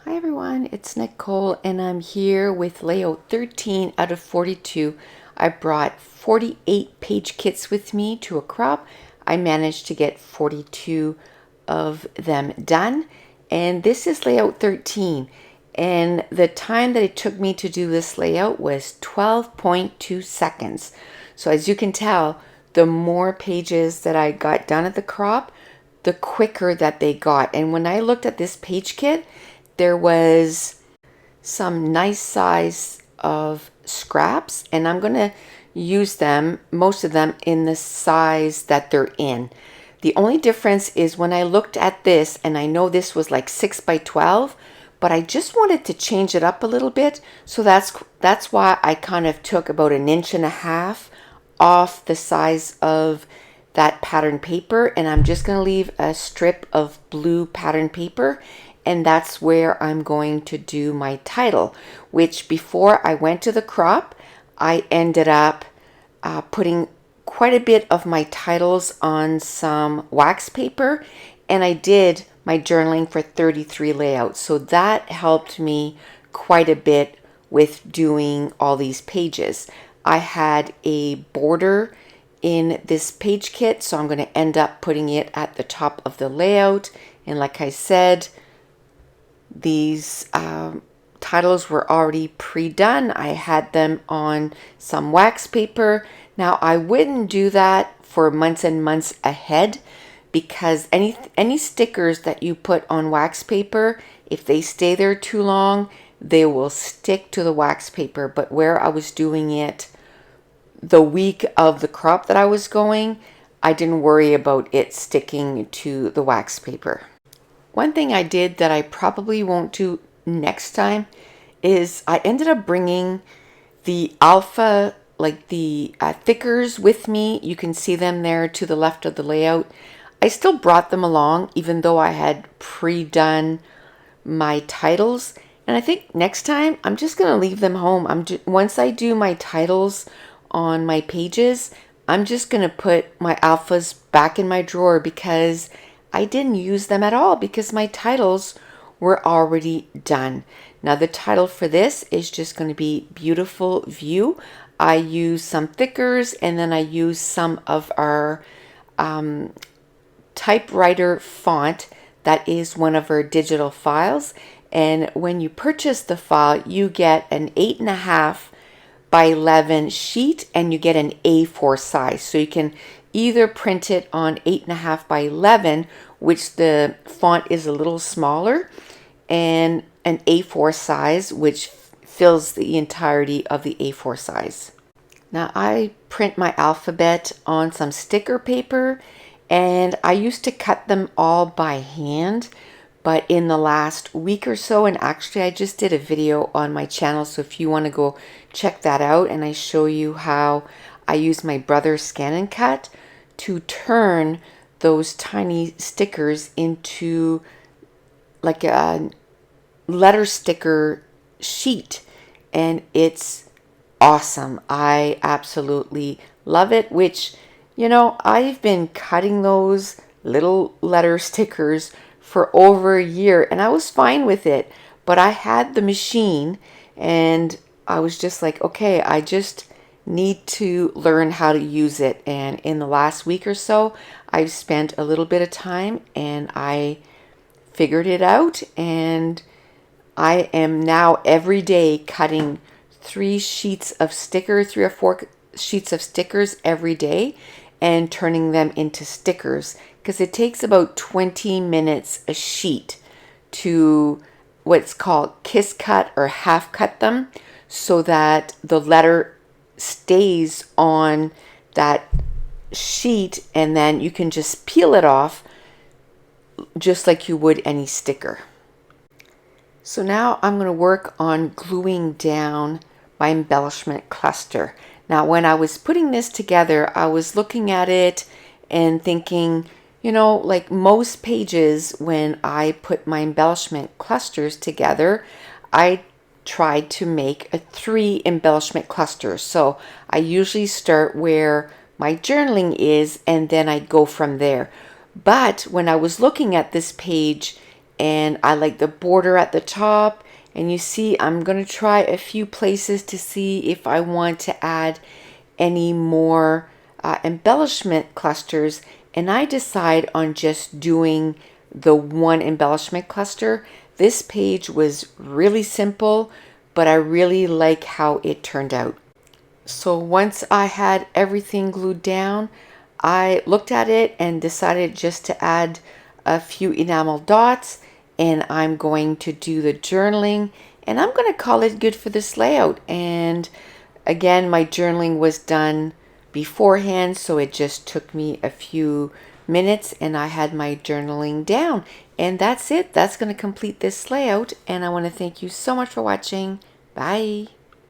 Hi everyone, it's Nicole and I'm here with layout 13 out of 42. I brought 48 page kits with me to a crop. I managed to get 42 of them done, and this is layout 13, and the time that it took me to do this layout was 12.2 seconds. So as you can tell, the more pages that I got done at the crop, the quicker that they got. And when I looked at this page kit, there was some nice size of scraps, and I'm going to use them, most of them, in the size that they're in. The only difference is when I looked at this, and I know this was like 6 by 12, but I just wanted to change it up a little bit. So that's why I kind of took about 1.5 inches off the size of that pattern paper, and I'm just going to leave a strip of blue pattern paper, and that's where I'm going to do my title, which before I went to the crop, I ended up putting quite a bit of my titles on some wax paper, and I did my journaling for 33 layouts. So that helped me quite a bit with doing all these pages. I had a border in this page kit, so I'm going to end up putting it at the top of the layout. And like I said, these titles were already pre-done. I had them on some wax paper. Now I wouldn't do that for months and months ahead, because any stickers that you put on wax paper, if they stay there too long, they will stick to the wax paper. But where I was doing it the week of the crop that I was going, I didn't worry about it sticking to the wax paper. One thing I did that I probably won't do next time is I ended up bringing the alpha, like the thickers with me. You can see them there to the left of the layout. I still brought them along even though I had pre-done my titles. And I think next time I'm just going to leave them home. Once I do my titles on my pages, I'm just going to put my alphas back in my drawer, because I didn't use them at all because my titles were already done. Now the title for this is just going to be Beautiful View. I use some thickers, and then I use some of our typewriter font that is one of our digital files. And when you purchase the file, you get an 8.5 by 11 sheet, and you get an A4 size. So you can either print it on 8.5 by 11, which the font is a little smaller, and an A4 size, which fills the entirety of the A4 size. Now I print my alphabet on some sticker paper, and I used to cut them all by hand, but in the last week or so, and actually I just did a video on my channel, so if you want to go check that out, and I show you how I use my brother's Scan and Cut to turn those tiny stickers into like a letter sticker sheet, and it's awesome. I absolutely love it, which, you know, I've been cutting those little letter stickers for over a year, and I was fine with it, but I had the machine, and I was just like, okay, I just need to learn how to use it. And in the last week or so, I've spent a little bit of time, and I figured it out, and I am now every day cutting 3 or 4 sheets of stickers every day and turning them into stickers, because it takes about 20 minutes a sheet to what's called kiss cut or half cut them, so that the letter stays on that sheet, and then you can just peel it off just like you would any sticker. So now I'm going to work on gluing down my embellishment cluster. Now when I was putting this together, I was looking at it and thinking, you know, like most pages, when I put my embellishment clusters together, I tried to make a 3 embellishment cluster. So I usually start where my journaling is, and then I go from there. But when I was looking at this page and I like the border at the top. And you see, I'm going to try a few places to see if I want to add any more embellishment clusters, and I decide on just doing the one embellishment cluster. This page was really simple, but I really like how it turned out. So once I had everything glued down, I looked at it and decided just to add a few enamel dots, and I'm going to do the journaling, and I'm going to call it good for this layout. And again, my journaling was done beforehand, so it just took me a few minutes and I had my journaling down. And that's it. That's going to complete this layout, and I want to thank you so much for watching. Bye.